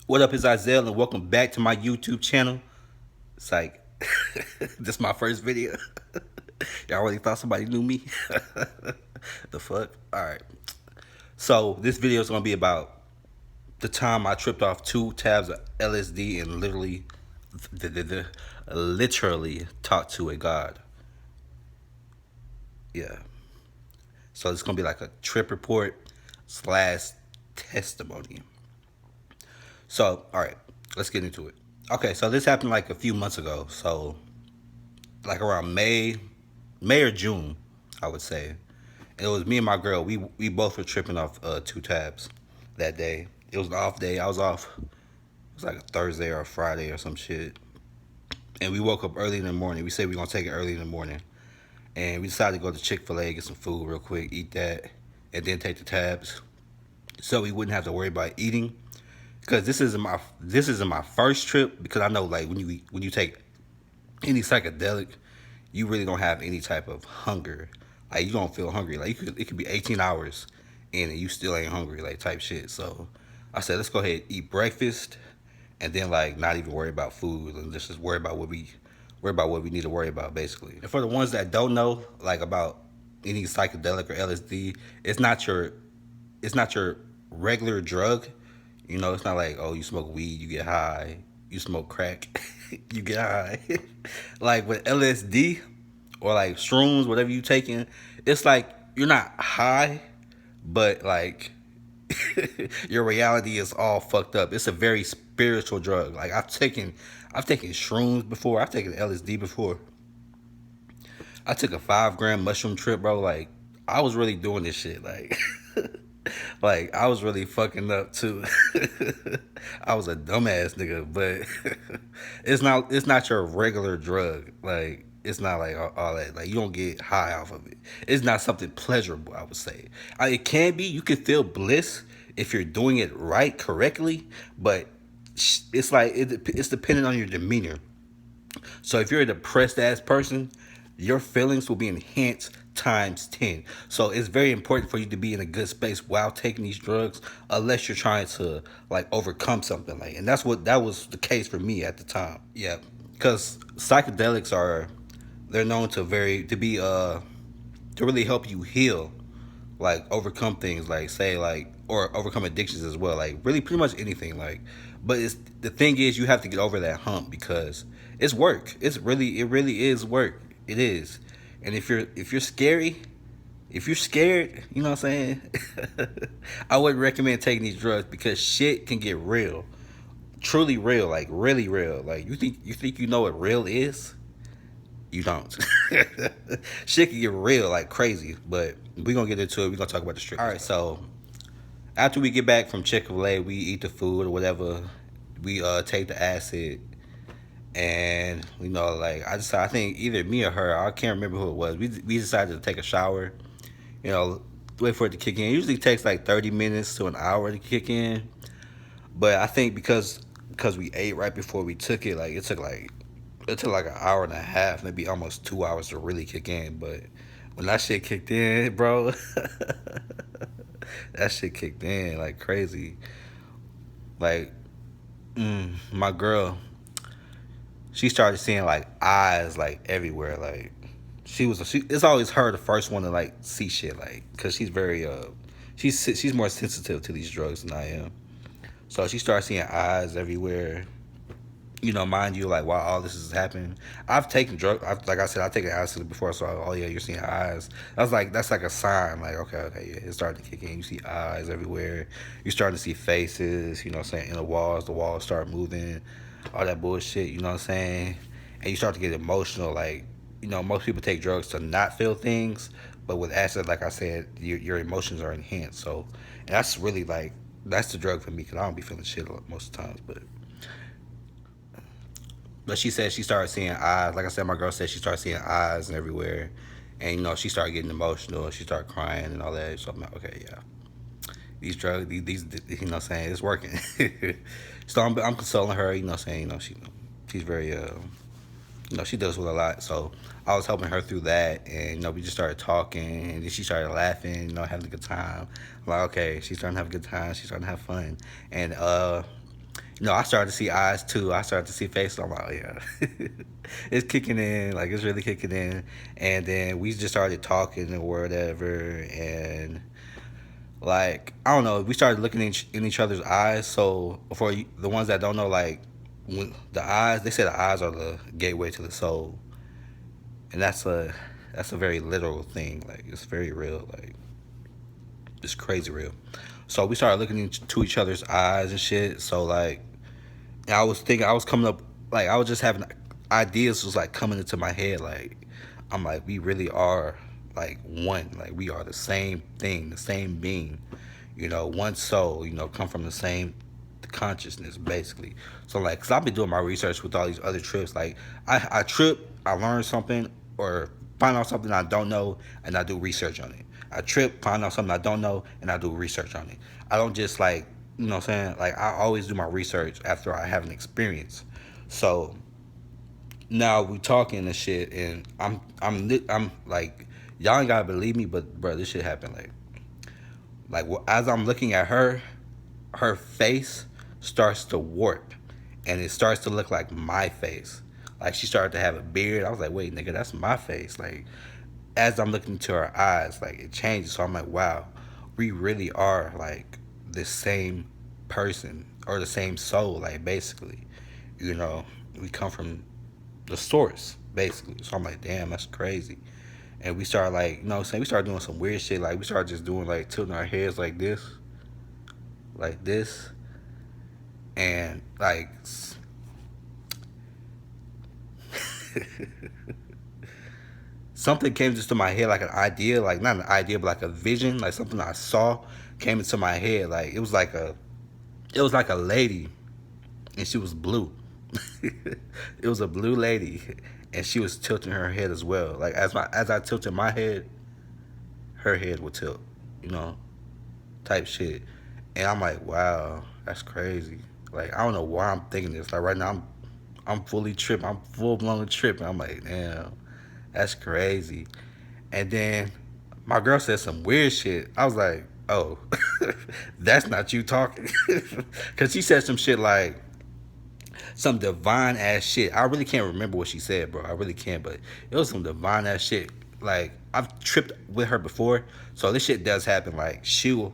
What up, is Isaiah, and welcome back to my YouTube channel. It's like, this is my first video. Y'all really thought somebody knew me? The fuck? Alright. So, this video is going to be about the time I tripped off 2 tabs of LSD and literally talked to a god. Yeah. So, it's going to be like a trip report slash testimony. So, alright, let's get into it. Okay, so this happened like a few months ago. So, like around May or June, I would say. And it was me and my girl. We both were tripping off 2 tabs that day. It was an off day. I was off. It was like a Thursday or a Friday or some shit. And we woke up early in the morning. We said we were gonna take it early in the morning, and we decided to go to Chick-fil-A, get some food real quick, eat that, and then take the tabs, so we wouldn't have to worry about eating. Because this isn't my first trip. Because I know, like, when you take any psychedelic, you really don't have any type of hunger. Like, you don't feel hungry. Like, it could be 18 hours in and you still ain't hungry, like, type shit. So I said, let's go ahead and eat breakfast, and then, like, not even worry about food, and just worry about what we need to worry about, basically. And for the ones that don't know, like, about any psychedelic or LSD, it's not your regular drug. It's not like, oh, you smoke weed, you get high. You smoke crack, you get high. Like with LSD or like shrooms, whatever you taking, it's like you're not high, but like your reality is all fucked up. It's a very spiritual drug. Like I've taken shrooms before. I've taken LSD before. I took a 5 gram mushroom trip, bro. Like I was really doing this shit. Like like I was really fucking up too. I was a dumbass nigga, but it's not your regular drug. Like it's not like all that. Like you don't get high off of it. It's not something pleasurable, I would say. It can be. You can feel bliss if you're doing it right, correctly, but it's like it's dependent on your demeanor. So if you're a depressed ass person, your feelings will be enhanced times 10. So it's very important for you to be in a good space while taking these drugs, unless you're trying to like overcome something, like, and that was the case for me at the time. Yeah, because psychedelics they're known to really help you heal, like overcome things, like say like, or overcome addictions as well, like really pretty much anything, like. But it's the thing is, you have to get over that hump because it's work. It really is work. It is. And if you're scared, you know what I'm saying. I wouldn't recommend taking these drugs because shit can get real, truly real, like really real. Like you think you know what real is. You don't. Shit can get real like crazy, but we're gonna get into it. We're gonna talk about the strict. All right, so after we get back from Chick-fil-A, we eat the food or whatever. We take the acid, and like I think either me or her, I can't remember who it was. We decided to take a shower. You know, wait for it to kick in. It usually takes like 30 minutes to an hour to kick in, but I think because we ate right before we took it, like it took like an hour and a half, maybe almost 2 hours to really kick in. But when that shit kicked in, bro, that shit kicked in like crazy. Like, my girl, she started seeing like eyes like everywhere. Like it's always her the first one to like see shit, like, because she's very she's more sensitive to these drugs than I am. So she started seeing eyes everywhere. Mind you, like while all this is happening, I've taken like I said, I've taken acid before. So, oh yeah, you're seeing eyes. That's like a sign. Like, okay, yeah, it's starting to kick in. You see eyes everywhere. You're starting to see faces. You know what I'm saying? In the walls start moving. All that bullshit. You know what I'm saying? And you start to get emotional. Like, most people take drugs to not feel things, but with acid, like I said, your emotions are enhanced. So, and that's really like that's the drug for me because I don't be feeling shit most of the times, but she said she started seeing eyes. Like I said, my girl said she started seeing eyes and everywhere. And, she started getting emotional. She started crying and all that. So I'm like, okay, yeah. These drugs, these you know what I'm saying, it's working. So I'm consoling her, you know what I'm saying. She's very, she does with a lot. So I was helping her through that. And, we just started talking. And then she started laughing, having a good time. I'm like, okay, she's starting to have a good time. She's starting to have fun. And, No, I started to see eyes too. I started to see faces. I'm like, oh, yeah, it's kicking in. Like it's really kicking in. And then we just started talking or whatever. And like I don't know, we started looking in each other's eyes. So for the ones that don't know, like when the eyes, they say the eyes are the gateway to the soul, and that's a very literal thing. Like it's very real. Like it's crazy real. So we started looking into each other's eyes and shit. So like I was thinking, I was coming up, like I was just having ideas was like coming into my head. Like I'm like, we really are like one. Like we are the same thing, the same being. One soul. Come from the same consciousness, basically. So like, cause I've been doing my research with all these other trips. Like I trip, I learn something or find out something I don't know, and I do research on it. I trip, find out something I don't know, and I do research on it. I don't just like, what I'm saying? Like I always do my research after I have an experience. So now we talking and shit, and I'm like, y'all ain't gotta believe me, but bro, this shit happened. Like as I'm looking at her face starts to warp, and it starts to look like my face. Like she started to have a beard. I was like, wait, nigga, that's my face. Like as I'm looking into her eyes, like it changes. So I'm like, wow, we really are like the same person or the same soul. Like basically, you know, we come from the source basically. So I'm like, damn, that's crazy. And we started like, what I'm saying, we started doing some weird shit. Like we started just doing like tilting our heads like this, and like something came just to my head, like an idea, like not an idea, but like a vision, like something I saw came into my head. Like it was like a lady, and she was blue. It was a blue lady, and she was tilting her head as well. Like as I tilted my head, her head would tilt, you know, type shit. And I'm like, wow, that's crazy. Like I don't know why I'm thinking this. Like right now, I'm fully tripping. I'm full blown tripping. I'm like, damn, that's crazy. And then my girl said some weird shit. I was like, oh, that's not you talking. Because she said some shit like, some divine ass shit. I really can't remember what she said, bro. I really can't, but it was some divine ass shit. Like, I've tripped with her before, so this shit does happen. Like, she will,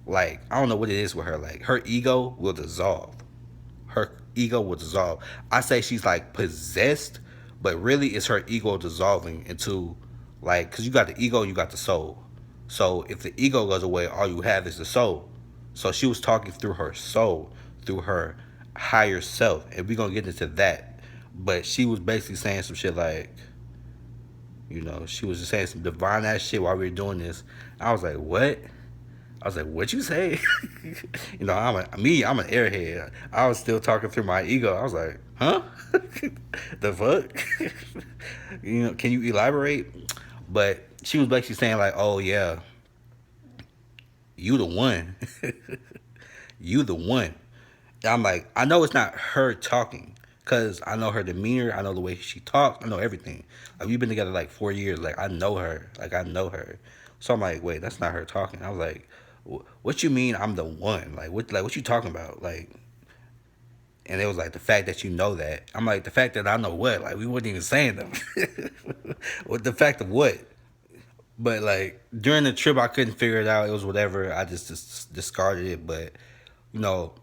like, I don't know what it is with her. Like, her ego will dissolve. Her ego will dissolve. I say she's like possessed, but really it's her ego dissolving into, like, because you got the ego, you got the soul. So if the ego goes away, all you have is the soul. So she was talking through her soul, through her higher self, and we're gonna get into that. But she was basically saying some shit like, she was just saying some divine ass shit while we were doing this. I was like, what? I was like, "What you say?" I'm an airhead. I was still talking through my ego. I was like, "Huh? The fuck?" Can you elaborate? But she was basically saying like, "Oh yeah, you the one, you the one." I'm like, I know it's not her talking, cause I know her demeanor. I know the way she talks. I know everything. Like we've been together like 4 years. Like I know her. Like I know her. So I'm like, wait, that's not her talking. I was like, what you mean I'm the one? Like what you talking about? Like, and it was like the fact that you know that. I'm like, the fact that I know what? Like we wasn't even saying them. What the fact of what? But like during the trip, I couldn't figure it out. It was whatever. I just discarded it. But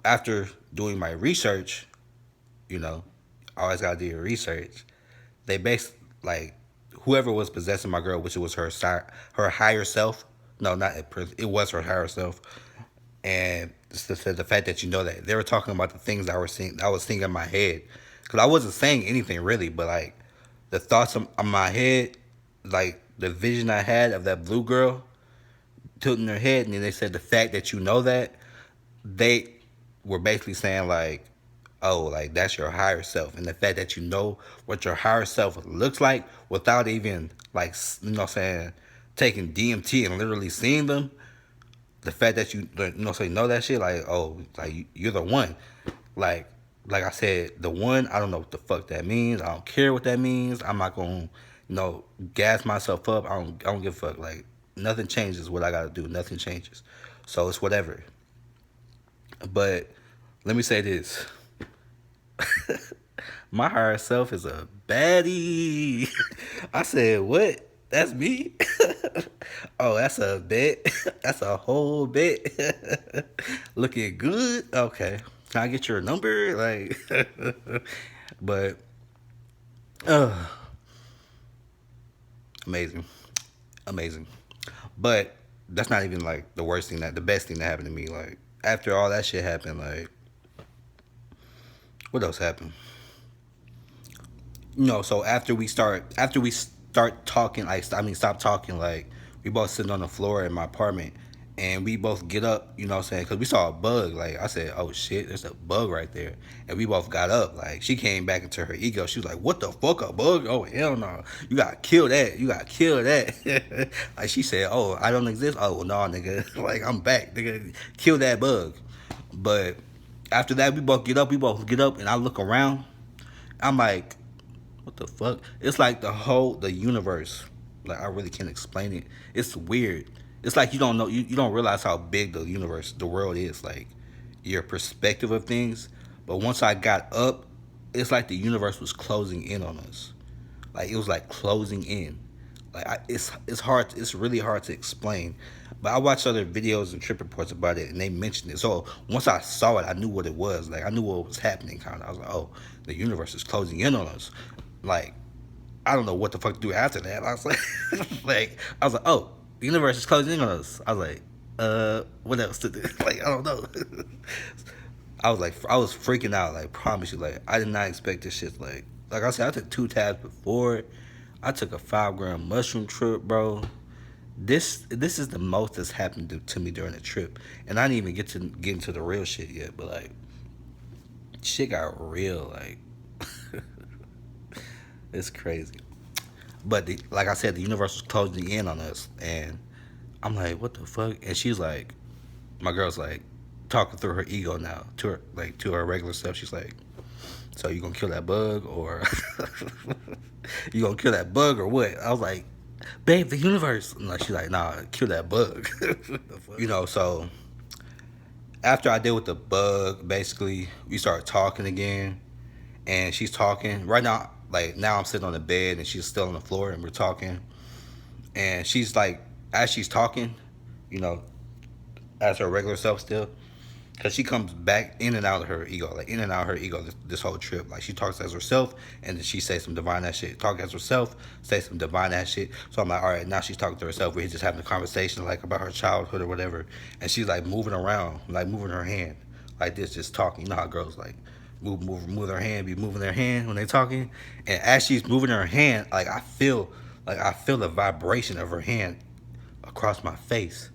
after doing my research, I always gotta do your research. They based like whoever was possessing my girl, which was her higher self. No, not it was her higher self, and it's the fact that you know that they were talking about the things I was seeing in my head, because I wasn't saying anything really, but like the thoughts on my head, like the vision I had of that blue girl tilting her head, and then they said the fact that you know that, they were basically saying like, oh, like that's your higher self, and the fact that you know what your higher self looks like without even like saying taking DMT and literally seeing them, the fact that you know that shit, like, oh, like you're the one, like like I said, the one. I don't know what the fuck that means. I don't care what that means. I'm not gonna gas myself up. I don't give a fuck. Like nothing changes what I gotta do. Nothing changes. So it's whatever. But let me say this. My higher self is a baddie. I said, what? That's me? Oh, that's a bet. That's a whole bet. Looking good? Okay. Can I get your number? Like, but, uh, amazing. Amazing. But that's not even like the worst thing the best thing that happened to me. Like, after all that shit happened, like, what else happened? So after we start talking, like, I mean, stop talking, like, we both sitting on the floor in my apartment, and we both get up, you know what I'm saying? Because we saw a bug. Like, I said, oh shit, there's a bug right there. And we both got up. Like, she came back into her ego. She was like, what the fuck, a bug? Oh, hell no. You gotta kill that. You gotta kill that. Like, she said, oh, I don't exist? Oh, well, no, nigga. Like, I'm back, nigga. Kill that bug. But after that, we both get up, and I look around. I'm like, what the fuck? It's like the universe. Like, I really can't explain it. It's weird. It's like you don't know, you don't realize how big the universe, the world is. Like, your perspective of things. But once I got up, it's like the universe was closing in on us. Like, it was like closing in. Like, it's hard. It's really hard to explain. But I watched other videos and trip reports about it, and they mentioned it. So once I saw it, I knew what it was. Like, I knew what was happening. Kind of. I was like, oh, the universe is closing in on us. Like, I don't know what the fuck to do after that. I was like, oh, the universe is closing in on us. I was like, what else to do? Like, I don't know. I was freaking out. Like, promise you, like, I did not expect this shit. Like I said, I took 2 tabs before. I took a 5 gram mushroom trip, bro. This is the most that's happened to me during the trip, and I didn't even get into the real shit yet. But like, shit got real. Like, it's crazy. But like I said, the universe was closing in on us, and I'm like, what the fuck? And she's like, my girl's like, talking through her ego now to her regular self. She's like, so you gonna kill that bug or you gonna kill that bug or what? I was like, babe, the universe. And like, she's like, nah, kill that bug. So after I deal with the bug, basically we start talking again, and she's talking right now. Like, now I'm sitting on the bed and she's still on the floor, and we're talking, and she's like, as she's talking, you know, as her regular self still, because she comes back in and out of her ego, like in and out of her ego this whole trip. Like, she talks as herself, and then she says some divine ass shit. Talk as herself, say some divine ass shit. So I'm like, all right, now she's talking to herself. We're just having a conversation like about her childhood or whatever, and she's like moving around, like moving her hand, like this, just talking. You know how girls like move their hand, be moving their hand when they're talking, and as she's moving her hand, like I feel the vibration of her hand across my face.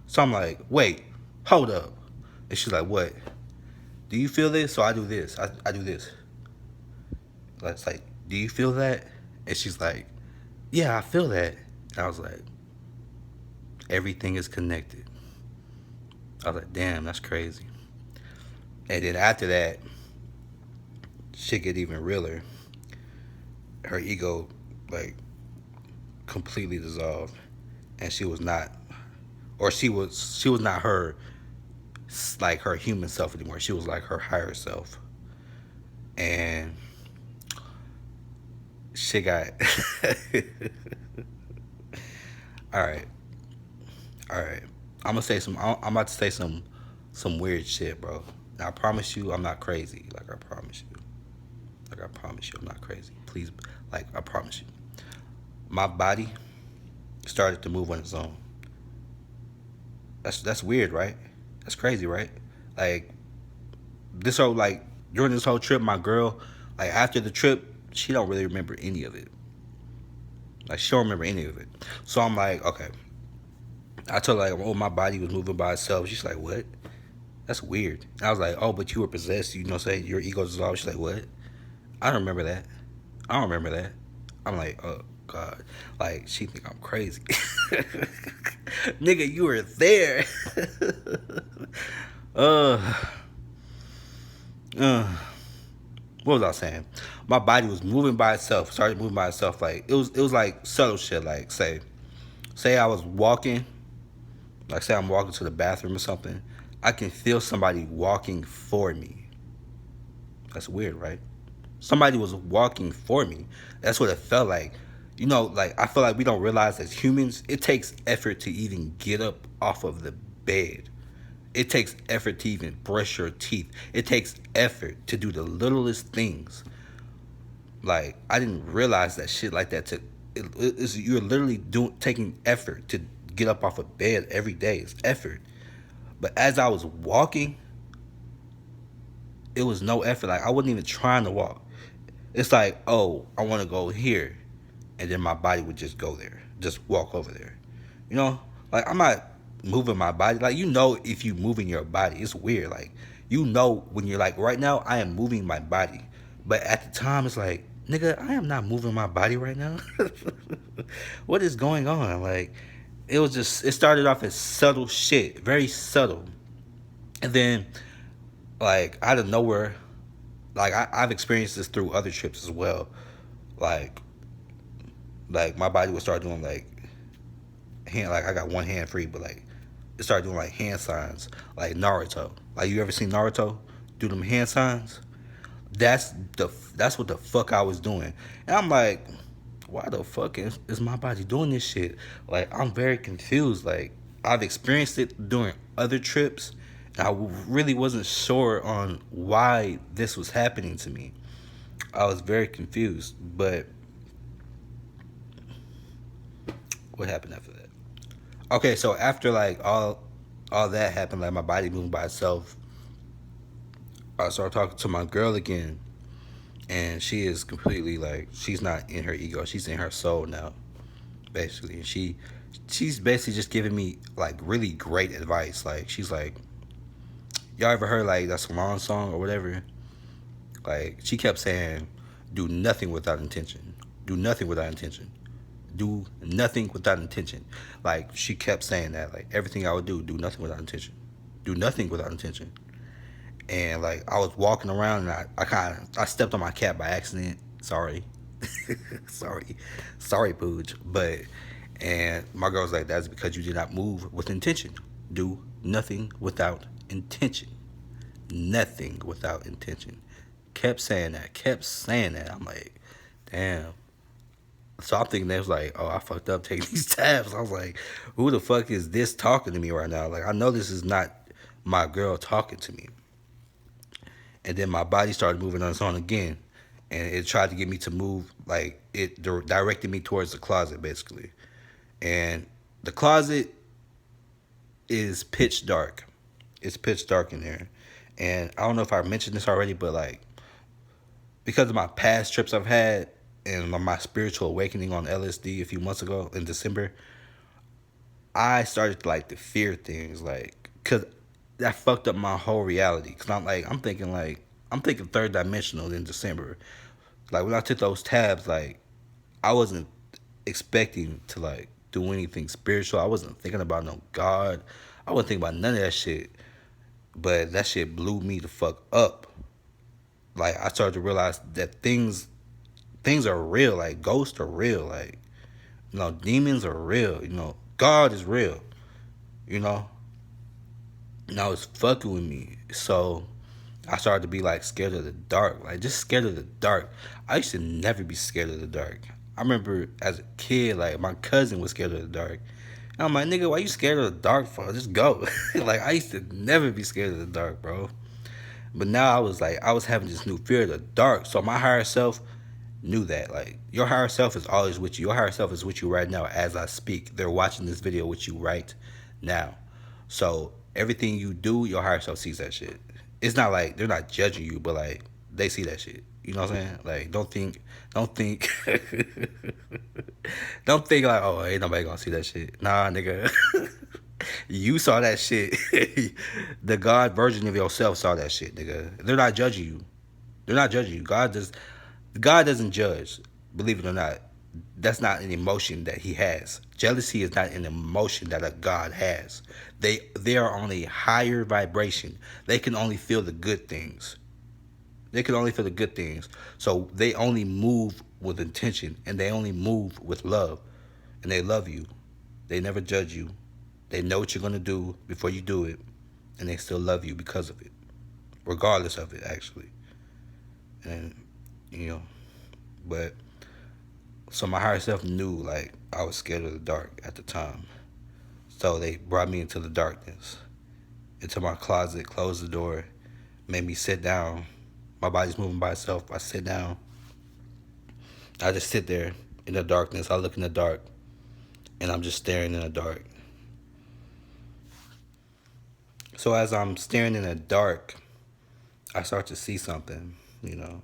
So I'm like, wait, hold up. And she's like, what? Do you feel this? So I do this. I do this. It's like, do you feel that? And she's like, yeah, I feel that. And I was like, everything is connected. I was like, damn, that's crazy. And then after that, shit get even realer. Her ego, like, completely dissolved. And she was not, or she was not her, like, her human self anymore. She was like her higher self. And shit got all right, all right. I'm about to say some weird shit, bro. Now, I promise you, I'm not crazy. Like, I promise you. Like, I promise you, I'm not crazy. Please, like, I promise you. My body started to move on its own. That's weird, right? That's crazy, right? Like, this whole like during this whole trip, my girl, like, after the trip, she don't really remember any of it. Like, she don't remember any of it. So I'm like, okay. I told her, like, oh, my body was moving by itself. She's like, what? That's weird. And I was like, oh, but you were possessed. You know, say your ego dissolved. She's like, what? I don't remember that. I don't remember that. I'm like, oh God. Like, she think I'm crazy. Nigga, you were there. uh, uh, what was I saying? My body was moving by itself. Started moving by itself. Like, it was like subtle shit. Like, say I was walking. Like, say I'm walking to the bathroom or something. I can feel somebody walking for me. That's weird, right? Somebody was walking for me. That's what it felt like. Like I feel like we don't realize as humans, it takes effort to even get up off of the bed. It takes effort to even brush your teeth. It takes effort to do the littlest things. Like I didn't realize that shit like that took. You're literally doing taking effort to get up off of bed every day. It's effort. But as I was walking, it was no effort. Like I wasn't even trying to walk. It's like, oh, I want to go here, and then my body would just go there, just walk over there. You know, like I'm not moving my body. Like if you moving your body, it's weird. Like when you're like right now, I am moving my body, but at the time it's like, nigga, I am not moving my body right now. What is going on? Like it started off as subtle shit, very subtle, and then like out of nowhere, like I've experienced this through other trips as well. Like my body would start doing like like I got one hand free, but like it started doing like hand signs, like Naruto. Like you ever seen Naruto do them hand signs? That's what the fuck I was doing, and I'm like, why the fuck is my body doing this shit? Like I'm very confused. Like I've experienced it during other trips. And I really wasn't sure on why this was happening to me. I was very confused, but what happened after that? Okay, so after like all that happened, like my body moving by itself, I started talking to my girl again, and she is completely like she's not in her ego, she's in her soul now, basically. And she's basically just giving me like really great advice. Like she's like, y'all ever heard like that Salon song or whatever? Like she kept saying, do nothing without intention. Do nothing without intention. Do nothing without intention. Like she kept saying that. Like everything I would do nothing without intention. Do nothing without intention. And like I was walking around and I stepped on my cat by accident. Sorry. sorry. Sorry, Pooch. And my girl was like, that's because you did not move with intention. Do nothing without intention. Nothing without intention. Kept saying that. Kept saying that. I'm like, damn. So I'm thinking that was like, oh, I fucked up taking these tabs. I was like, who the fuck is this talking to me right now? Like, I know this is not my girl talking to me. And then my body started moving on its own again. And it tried to get me to move, like, it directed me towards the closet, basically. And the closet is pitch dark. It's pitch dark in there. And I don't know if I mentioned this already, but, like, because of my past trips I've had and my spiritual awakening on LSD a few months ago in December, I started to fear things, like, cause that fucked up my whole reality. Cause I'm thinking third dimensional in December. Like when I took those tabs, like I wasn't expecting to like do anything spiritual. I wasn't thinking about no God. I wasn't thinking about none of that shit. But that shit blew me the fuck up. Like I started to realize that things are real. Like ghosts are real. Like demons are real. God is real. You know, and it's fucking with me. So I started to be like scared of the dark, like just scared of the dark. I used to never be scared of the dark. I remember as a kid, like my cousin was scared of the dark. And I'm like, nigga, why you scared of the dark for? Just go. Like I used to never be scared of the dark, bro. But now I was having this new fear of the dark. So my higher self knew that. Like your higher self is always with you. Your higher self is with you right now as I speak. They're watching this video with you right now. So everything you do, your higher self sees that shit. It's not like they're not judging you, but like they see that shit. You know what I'm saying? Like don't think don't think like, oh, ain't nobody gonna see that shit. Nah, nigga. You saw that shit. The God version of yourself saw that shit, nigga. They're not judging you. They're not judging you. God doesn't judge. Believe it or not. That's not an emotion that he has. Jealousy is not an emotion that a God has. They are on a higher vibration. They can only feel the good things. They can only feel the good things. So they only move with intention and they only move with love. And they love you. They never judge you. They know what you're going to do before you do it. And they still love you because of it. Regardless of it, actually. and you know, but so my higher self knew like I was scared of the dark at the time. So they brought me into the darkness, into my closet, closed the door, made me sit down. My body's moving by itself. I sit down. I just sit there in the darkness. I look in the dark, and I'm just staring in the dark. So as I'm staring in the dark, I start to see something. You know,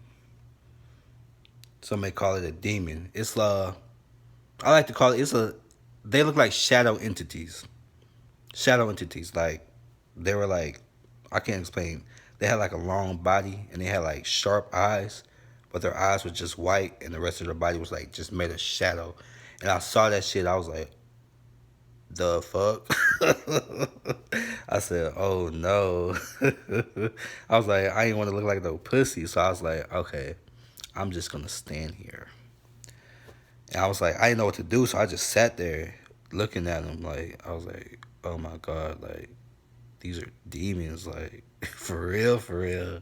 some may call it a demon. I like to call it. It's a. They look like shadow entities. Shadow entities. Like they were like, I can't explain. They had like a long body and they had like sharp eyes, but their eyes were just white and the rest of their body was like just made of shadow. And I saw that shit. I was like, the fuck? I said, oh no. I was like, I didn't want to look like no pussy. So I was like, okay, I'm just going to stand here. And I was like, I didn't know what to do. So I just sat there looking at him. Like, I was like, oh my God, like, these are demons. Like, for real, for real.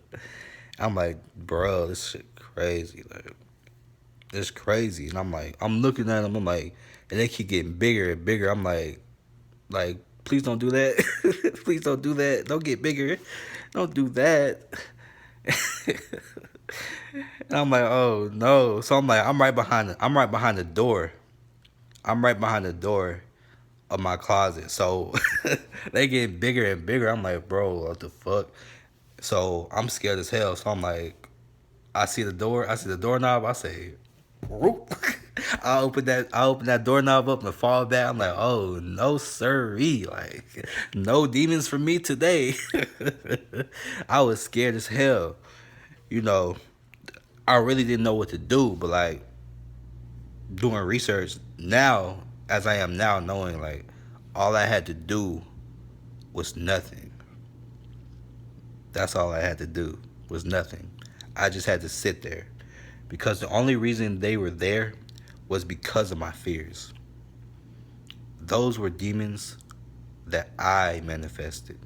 I'm like, bro, this shit crazy. Like, it's crazy. And I'm like, I'm looking at them. I'm like, and they keep getting bigger and bigger. I'm like, please don't do that. Please don't do that. Don't get bigger. Don't do that. And I'm like, oh no. So I'm like, I'm right behind the door. I'm right behind the door of my closet. So they get bigger and bigger. I'm like, bro, what the fuck? So I'm scared as hell. So I'm like, I see the door. I see the doorknob. I say, whoop. I open that doorknob up and fall back. I'm like, oh no, sirree. Like, no demons for me today. I was scared as hell. You know, I really didn't know what to do, but like doing research now, as I am now, knowing like all I had to do was nothing. That's all I had to do was nothing. I just had to sit there because the only reason they were there was because of my fears. Those were demons that I manifested.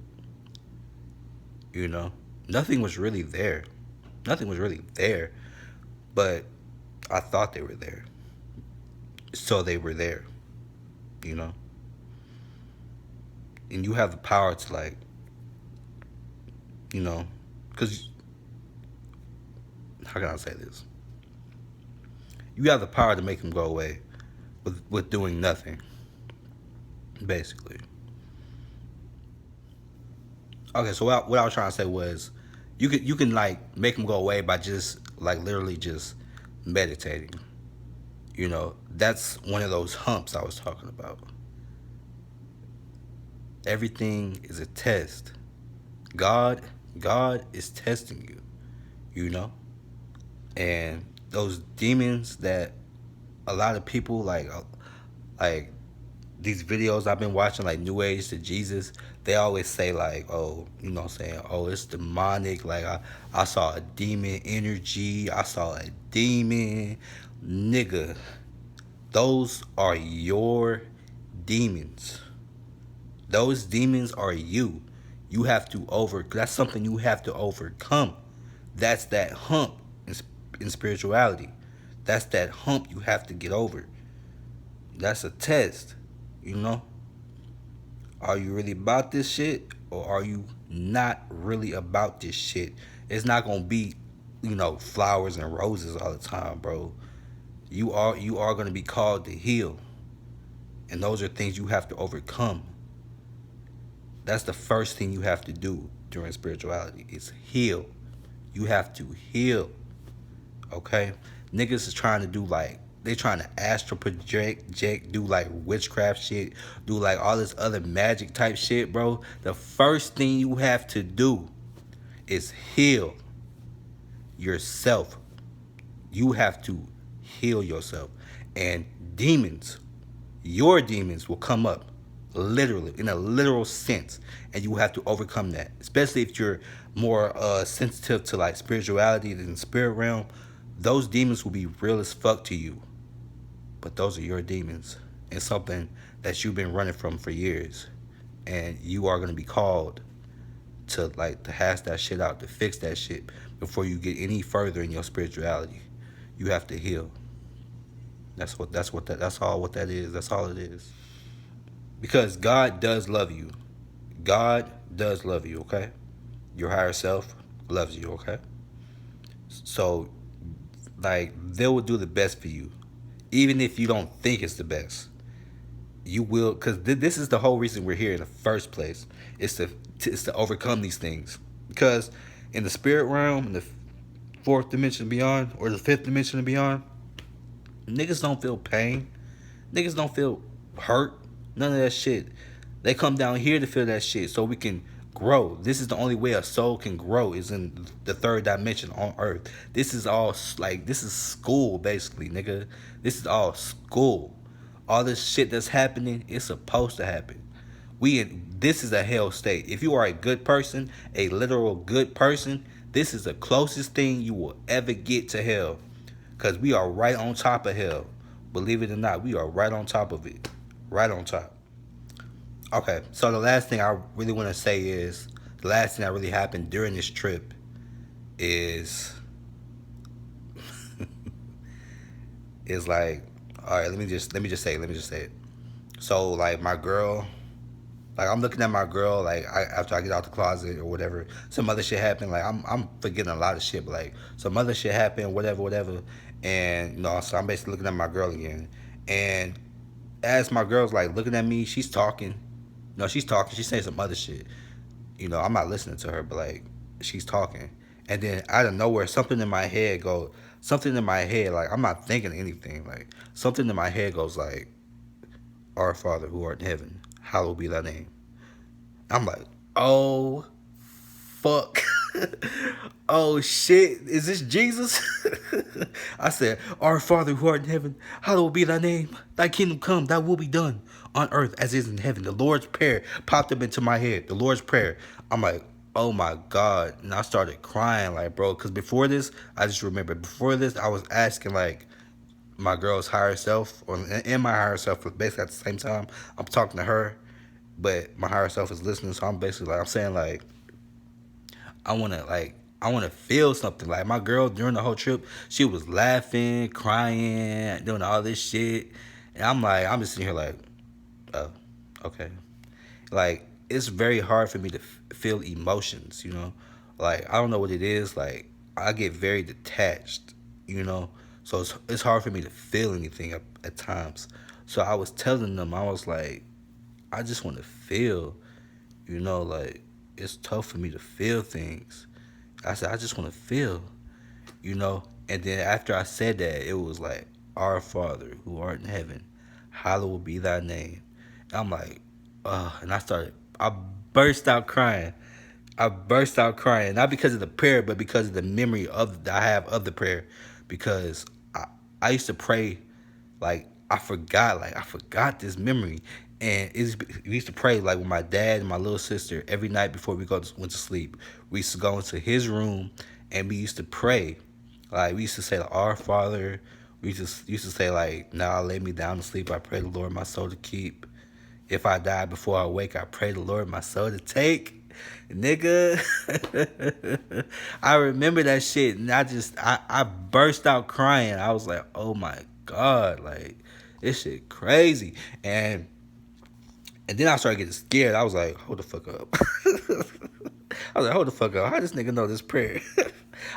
You know, nothing was really there. Nothing was really there, but I thought they were there. So they were there, you know? And you have the power to, like, you know, because, how can I say this? You have the power to make them go away with doing nothing, basically. Okay, so what I was trying to say was, you can like make them go away by just like literally just meditating. You know, that's one of those humps I was talking about. Everything is a test. God, God is testing you. You know, and those demons that a lot of people like these videos I've been watching, like New Age to Jesus, they always say like, oh, you know what I'm saying, oh, it's demonic. Like I saw a demon energy. I saw a demon. Nigga, those are your demons. Those demons are you. You have to that's something you have to overcome. That's that hump in spirituality. That's that hump you have to get over. That's a test, you know? Are you really about this shit or are you not really about this shit? It's not going to be, you know, flowers and roses all the time, bro. You are going to be called to heal. And those are things you have to overcome. That's the first thing you have to do during spirituality is heal. You have to heal. Okay? Niggas is trying to do like, they trying to astral project, do like witchcraft shit, do like all this other magic type shit, bro. The first thing you have to do is heal yourself. You have to heal yourself. And demons, your demons will come up literally, in a literal sense, and you have to overcome that, especially if you're more sensitive to like spirituality than the spirit realm. Those demons will be real as fuck to you, but those are your demons and something that you've been running from for years, and you are going to be called to hash that shit out, to fix that shit before you get any further in your spirituality. You have to heal. That's all what that is. That's all it is. Because God does love you. God does love you, okay? Your higher self loves you, okay? So like they will do the best for you. Even if you don't think it's the best. You will, because this is the whole reason we're here in the first place. It's to overcome these things. Because in the spirit realm, in the fourth dimension and beyond, or the fifth dimension and beyond, niggas don't feel pain. Niggas don't feel hurt. None of that shit. They come down here to feel that shit so we can grow. This is the only way a soul can grow is in the third dimension on Earth. This is all like this is school basically, nigga. This is all school. All this shit that's happening, it's supposed to happen. This is a hell state. If you are a good person, a literal good person, this is the closest thing you will ever get to hell. Cause we are right on top of hell. Believe it or not, we are right on top of it. Right on top. Okay, so the last thing I really want to say is the last thing that really happened during this trip is is like, all right, let me just say it. So like my girl, like I'm looking at my girl, like after I get out the closet or whatever, some other shit happened. Like I'm forgetting a lot of shit, but like some other shit happened, whatever, and so I'm basically looking at my girl again, and as my girl's like looking at me, she's talking. No, she's talking. She's saying some other shit. I'm not listening to her, but like she's talking, and then out of nowhere, something in my head, like I'm not thinking anything, like something in my head goes like, "Our Father who art in heaven, hallowed be thy name." I'm like, oh fuck. Oh shit, is this Jesus? I said, Our Father who art in heaven, hallowed be thy name. Thy kingdom come, thy will be done on earth as is in heaven. The Lord's Prayer popped up into my head. The Lord's Prayer. I'm like, oh my God. And I started crying, like, bro, because before this, I just remember, before this, I was asking, like, my girl's higher self, or and my higher self, basically at the same time, I'm talking to her, but my higher self is listening, so I'm basically like, I'm saying, like, I wanna feel something. Like my girl during the whole trip, she was laughing, crying, doing all this shit. And I'm just sitting here like, oh, okay. Like it's very hard for me to feel emotions. Like I don't know what it is. Like I get very detached. So it's hard for me to feel anything at times. So I was telling them, I was like, I just want to feel. Like it's tough for me to feel things. I said, I just want to feel. And then after I said that, it was like, Our Father who art in heaven, hallowed be thy name. And I'm like, and I burst out crying. I burst out crying, not because of the prayer, but because of the memory that I have of the prayer. Because I used to pray, like I forgot this memory, and we used to pray like with my dad and my little sister every night before went to sleep. We used to go into his room, and we used to pray. Like we used to say, like, Our Father. We used to say like, Now I lay me down to sleep. I pray the Lord my soul to keep. If I die before I wake, I pray the Lord my soul to take. Nigga, I remember that shit, and I burst out crying. I was like, oh my God, like this shit crazy. And then I started getting scared. I was like, hold the fuck up. I was like, hold the fuck up. How this nigga know this prayer?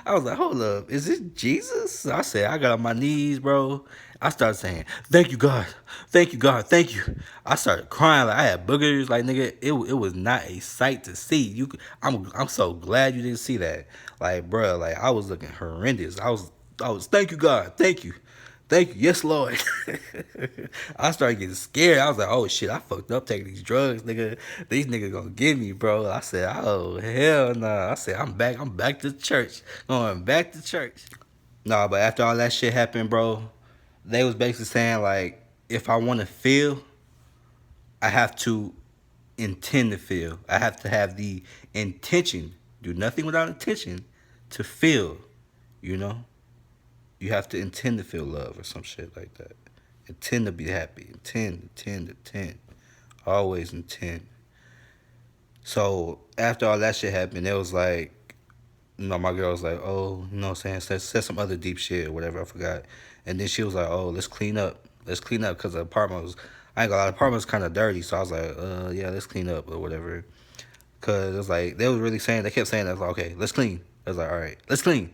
I was like, hold up. Is this Jesus? I said, I got on my knees, bro. I started saying, thank you, God. Thank you, God. Thank you. I started crying. Like I had boogers. Like, nigga, it was not a sight to see. I'm so glad you didn't see that. Like, bro, like I was looking horrendous. I was thank you, God. Thank you. Thank you. Yes, Lord. I started getting scared. I was like, oh shit, I fucked up taking these drugs, nigga. These niggas gonna get me, bro. I said, oh hell no. I said, I'm back. I'm back to church. Going back to church. Nah, but after all that shit happened, bro, they was basically saying like, if I want to feel, I have to intend to feel. I have to have the intention. Do nothing without intention to feel. You know. You have to intend to feel love or some shit like that. Intend to be happy. Intend. Always intend. So after all that shit happened, it was like, my girl was like, oh, you know what I'm saying, said some other deep shit or whatever, I forgot. And then she was like, oh, let's clean up. Let's clean up because the apartment was, I ain't gonna lie, the apartment was kind of dirty. So I was like, yeah, let's clean up or whatever. Because it was like, they was really saying, they kept saying that, I was like, okay, let's clean. I was like, all right, let's clean.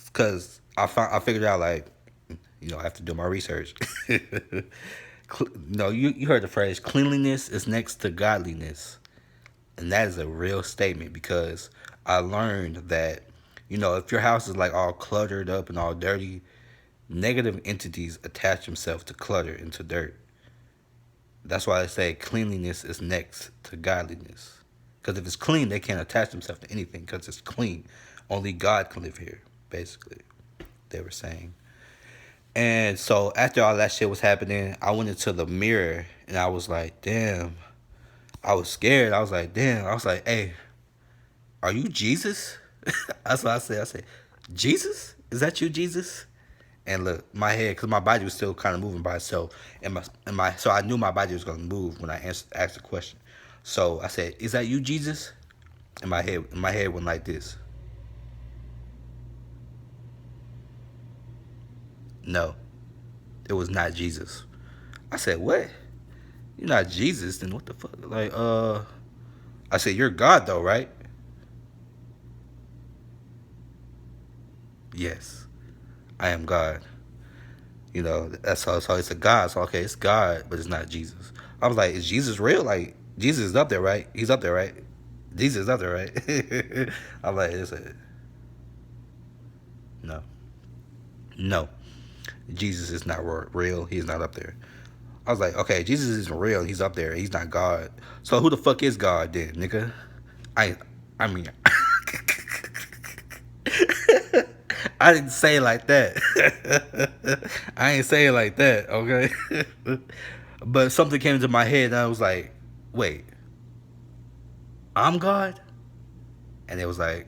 Because I figured out, like, I have to do my research. No, you heard the phrase, cleanliness is next to godliness. And that is a real statement because I learned that, if your house is like all cluttered up and all dirty, negative entities attach themselves to clutter and to dirt. That's why I say cleanliness is next to godliness. Because if it's clean, they can't attach themselves to anything because it's clean. Only God can live here, basically, they were saying. And so after all that shit was happening, I went into the mirror and I was like, damn. I was scared. I was like, damn. I was like, hey, are you Jesus? That's what I said. I said, Jesus? Is that you, Jesus? And look, my head, because my body was still kind of moving by itself, so I knew my body was gonna move when I asked the question. So I said, "Is that you, Jesus?" And my head went like this. No, it was not Jesus. I said, "What? You're not Jesus? Then what the fuck?" Like, I said, "You're God, though, right?" Yes, I am God. That's how. So it's a God. So okay, it's God, but it's not Jesus. I was like, is Jesus real? Like Jesus is up there, right? He's up there, right? Jesus is up there, right? I'm like, no, no. Jesus is not real. He's not up there. I was like, okay, Jesus isn't real. He's up there. He's not God. So who the fuck is God then, nigga? I, I mean, I didn't say it like that. I ain't say it like that, okay? But something came into my head and I was like, wait, I'm God? And it was like,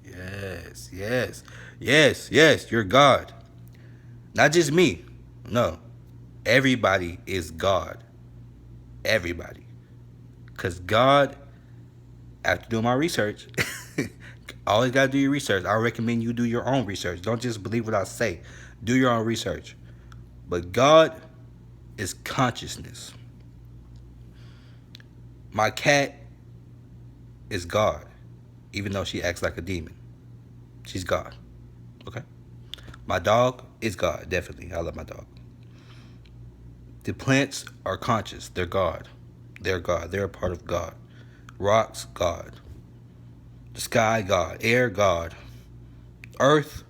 yes, yes, yes, yes, you're God. Not just me. No. Everybody is God. Everybody. Because God, after doing my research, always got to do your research. I recommend you do your own research. Don't just believe what I say. Do your own research. But God is consciousness. My cat is God, even though she acts like a demon. She's God. Okay? My dog is God, definitely. I love my dog. The plants are conscious. They're God. They're God. They're a part of God. Rocks, God. The sky, God. Air, God. Earth,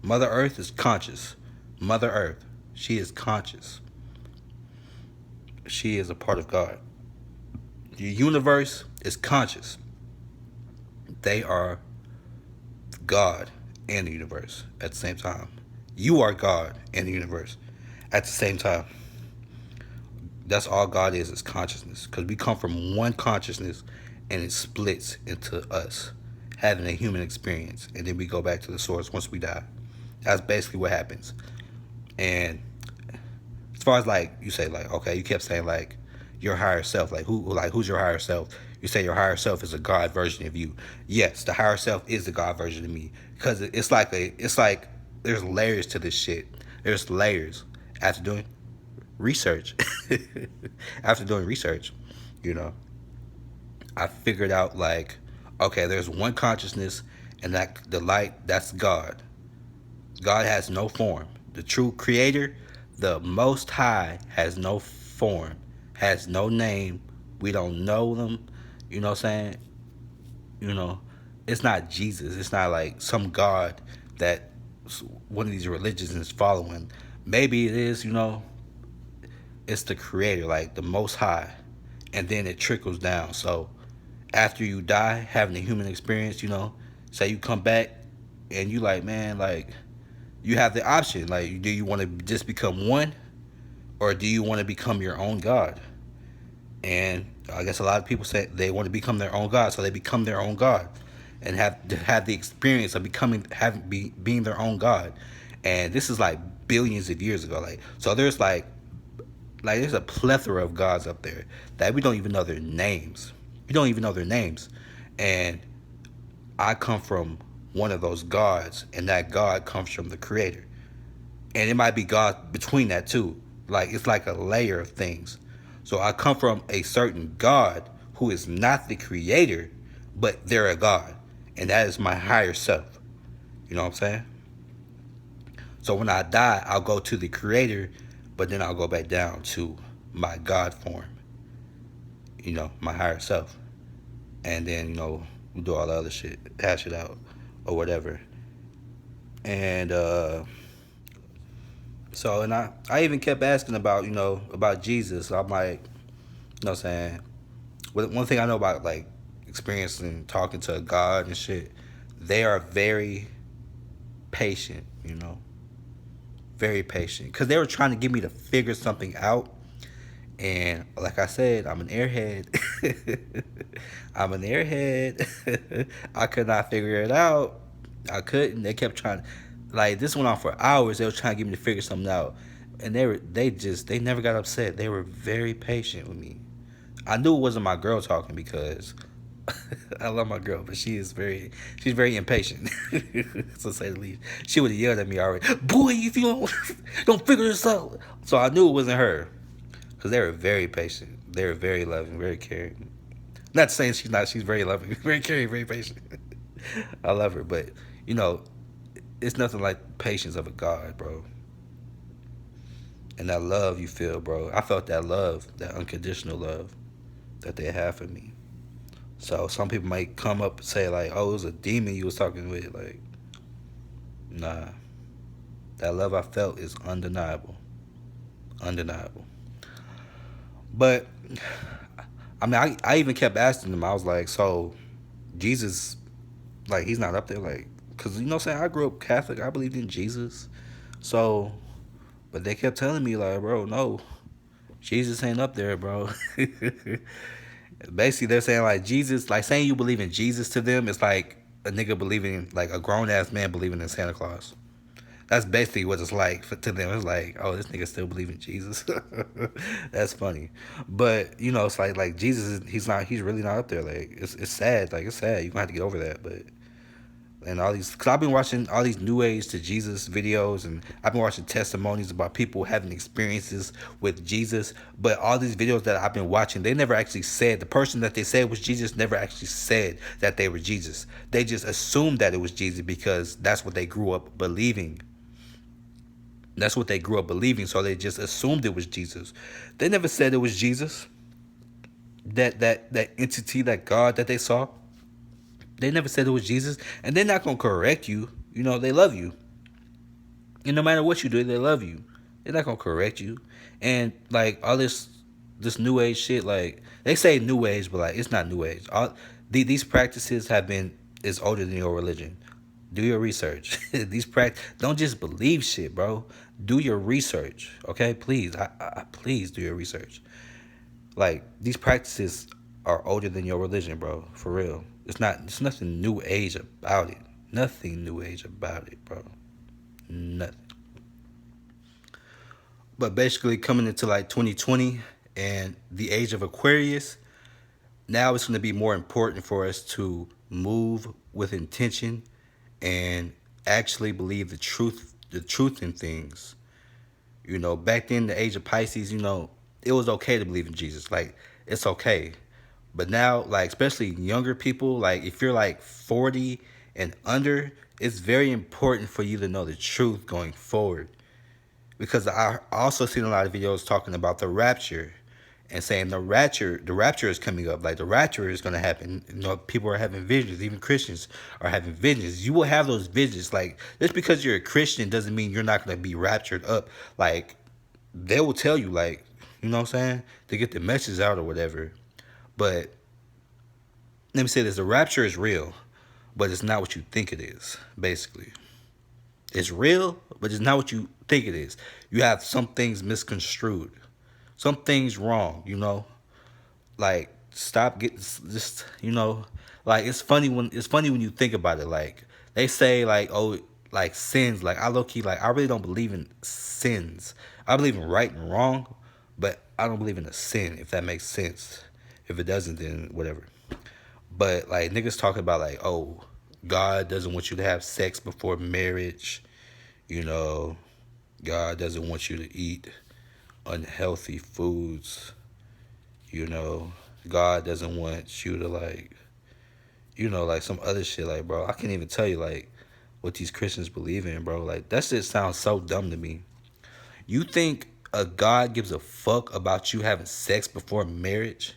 Mother Earth is conscious. Mother Earth, she is conscious. She is a part of God. The universe is conscious. They are God and the universe at the same time. You are God and the universe at the same time. That's all God is consciousness. Because we come from one consciousness and it splits into us having a human experience. And then we go back to the source once we die. That's basically what happens. And as far as like you say, like, okay, you kept saying like your higher self, who's your higher self? You say your higher self is a God version of you. Yes, the higher self is the God version of me. Because it's like there's layers to this shit. There's layers. After doing research, after doing research, you know, I figured out like, okay, there's one consciousness, and that the light, that's God. God has no form. The true creator, the most high, has no form, has no name. We don't know them. You know what I'm saying? You know, it's not Jesus. It's not like some God that one of these religions is following. Maybe it is, it's the creator, like the most high. And then it trickles down. So after you die, having a human experience, say you come back and you like, man, like, you have the option. Like, do you want to just become one, or do you want to become your own God? And I guess a lot of people say they want to become their own God, so they become their own God, and have the experience of being their own God. And this is like billions of years ago. Like, so there's like Like there's a plethora of gods up there that we don't even know their names. We don't even know their names. And I come from one of those gods, and that God comes from the creator. And it might be God between that too. Like it's like a layer of things. So I come from a certain God who is not the creator, but they're a God. And that is my higher self. You know what I'm saying? So when I die, I'll go to the creator, but then I'll go back down to my God form, my higher self. And then, we do all the other shit, hash it out or whatever. And so, and I even kept asking about, about Jesus. I'm like, what I'm saying? One thing I know about, like, experiencing talking to God and shit, they are very patient, very patient. Because they were trying to get me to figure something out. And like I said, I'm an airhead. I'm an airhead. I could not figure it out. I couldn't. They kept trying. Like this went on for hours. They were trying to get me to figure something out, and they never got upset. They were very patient with me. I knew it wasn't my girl talking because I love my girl, but she's very impatient, to say the least. She would have yelled at me already. Boy, if you don't figure this out. So I knew it wasn't her. Because they were very patient. They were very loving, very caring. Not saying she's not. She's very loving, very caring, very patient. I love her. But, it's nothing like patience of a God, bro. And that love you feel, bro. I felt that love, that unconditional love that they have for me. So some people might come up and say, like, oh, it was a demon you was talking with. Like, nah. That love I felt is undeniable. Undeniable. But I mean, I even kept asking them. I was like, so Jesus, like, he's not up there, like, because what I'm saying, I grew up Catholic. I believed in Jesus. So, but they kept telling me, like, bro, no, Jesus ain't up there, bro. Basically, they're saying, like, Jesus, like, saying you believe in Jesus to them is like a nigga believing, like, a grown ass man believing in Santa Claus. That's basically what it's like to them. It's like, oh, this nigga still believe in Jesus. That's funny, but it's like Jesus. He's really not up there. Like it's sad. Like it's sad. You gonna have to get over that. But and all these, cause I've been watching all these New Age to Jesus videos, and I've been watching testimonies about people having experiences with Jesus. But all these videos that I've been watching, they never actually said, the person that they said was Jesus never actually said that they were Jesus. They just assumed that it was Jesus because that's what they grew up believing. That's what they grew up believing, so they just assumed it was Jesus. They never said it was Jesus. That entity, that God that they saw, they never said it was Jesus. And they're not gonna correct you. They love you. And no matter what you do, they love you. They're not gonna correct you. And like all this new age shit, like they say new age, but like it's not new age. These practices is older than your religion. Do your research. Don't just believe shit, bro. Do your research, okay? Please, please do your research. Like these practices are older than your religion, bro. For real. It's nothing new age about it. Nothing new age about it, bro. Nothing. But basically, coming into like 2020 and the age of Aquarius, now it's going to be more important for us to move with intention and actually believe the truth in things. Back then, the age of Pisces, it was okay to believe in Jesus. Like, it's okay. But now, like, especially younger people, like, if you're like 40 and under, it's very important for you to know the truth going forward. Because I also seen a lot of videos talking about the rapture and saying the rapture is coming up. Like the rapture is gonna happen. People are having visions. Even Christians are having visions. You will have those visions. Like just because you're a Christian doesn't mean you're not gonna be raptured up. Like they will tell you, like, what I'm saying, to get the message out or whatever. But let me say this: the rapture is real, but it's not what you think it is. Basically, it's real, but it's not what you think it is. You have some things misconstrued, some things wrong. Like stop getting just like it's funny when you think about it. Like they say, like, oh, like sins. Like I low key, like I really don't believe in sins. I believe in right and wrong, But I don't believe in a sin, if that makes sense. If it doesn't, then whatever. But like niggas talking about like, oh, God doesn't want you to have sex before marriage. You know, God doesn't want you to eat unhealthy foods. You know, God doesn't want you to like, like some other shit. Like, bro, I can't even tell you like what these Christians believe in, bro. Like that shit sounds so dumb to me. You think a God gives a fuck about you having sex before marriage?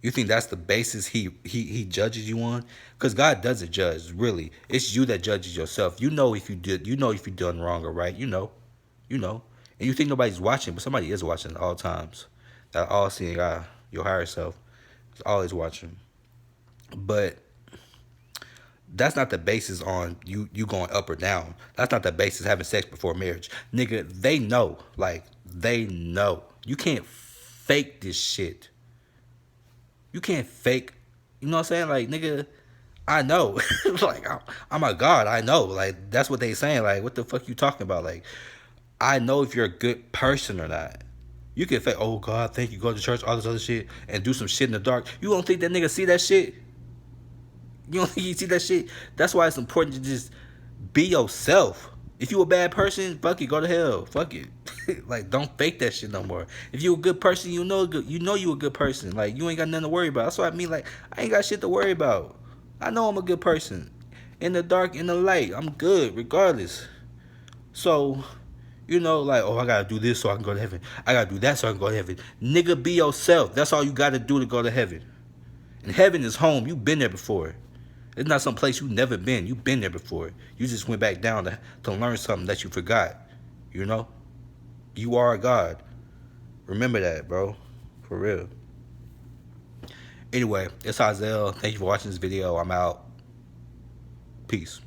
You think that's the basis he judges you on? Because God doesn't judge, really. It's you that judges yourself. You know if you done wrong or right. You know. And you think nobody's watching, but somebody is watching at all times. That all seeing God, your higher self, is always watching. But that's not the basis on you going up or down. That's not the basis having sex before marriage. Nigga, they know. Like, they know. You can't fake this shit. You can't fake, you know what I'm saying? Like, nigga, I know. Like, I'm a God. I know. Like, that's what they saying. Like, what the fuck you talking about? Like, I know if you're a good person or not. You can fake, oh God, thank you, go to church, all this other shit, and do some shit in the dark. You don't think that nigga see that shit? You don't think he see that shit? That's why it's important to just be yourself. If you a bad person, fuck it, go to hell. Fuck it. Like, don't fake that shit no more. If you a good person, you know you a good person. Like, you ain't got nothing to worry about. That's what I mean. Like, I ain't got shit to worry about. I know I'm a good person. In the dark, in the light, I'm good regardless. So, like, oh, I gotta do this so I can go to heaven. I gotta do that so I can go to heaven. Nigga, be yourself. That's all you gotta do to go to heaven. And heaven is home. You've been there before. It's not some place you've never been. You've been there before. You just went back down to learn something that you forgot. You know? You are a God. Remember that, bro. For real. Anyway, it's Hazel. Thank you for watching this video. I'm out. Peace.